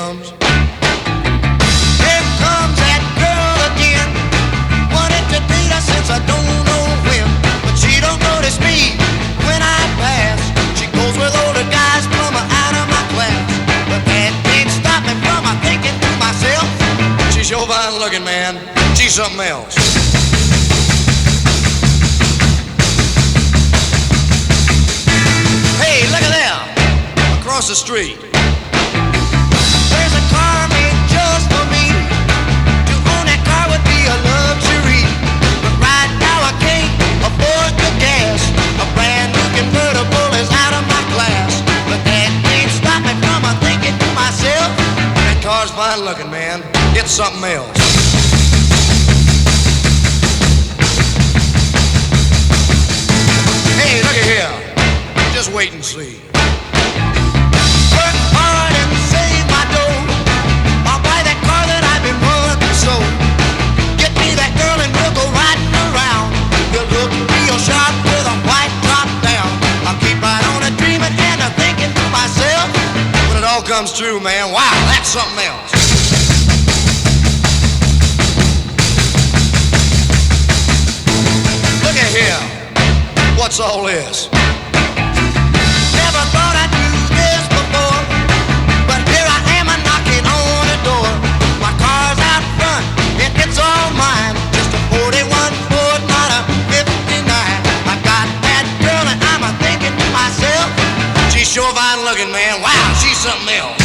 comes. Here comes that girl again. Wanted to date her since I don't know when, but she don't notice me when I pass. She goes with older guys from out of my class, but that can't stop me from thinking to myself, she's sure fine looking, man. She's something else. Hey, look at them across the street. There's a car made just for me. To own that car would be a luxury, but right now I can't afford the gas. A brand new convertible is out of my class, but that can't stop me from thinking to myself, that car's fine looking, man. It's something else. Hey, look at here. Just wait and see. Work hard and save my dough. I'll buy that car that I've been wanting so. Get me that girl and we'll go riding around. We'll look real sharp with a white top down. I'll keep right on dreaming and thinking to myself, when it all comes true, man, wow, that's something else. Look at here. What's all this? Never thought I'd do this before, but here I am knocking on the door. My car's out front and it's all mine. Just a 41 Ford, not a 59. I got that girl and I'm thinking to myself, she's sure fine looking, man. Wow, she's something else.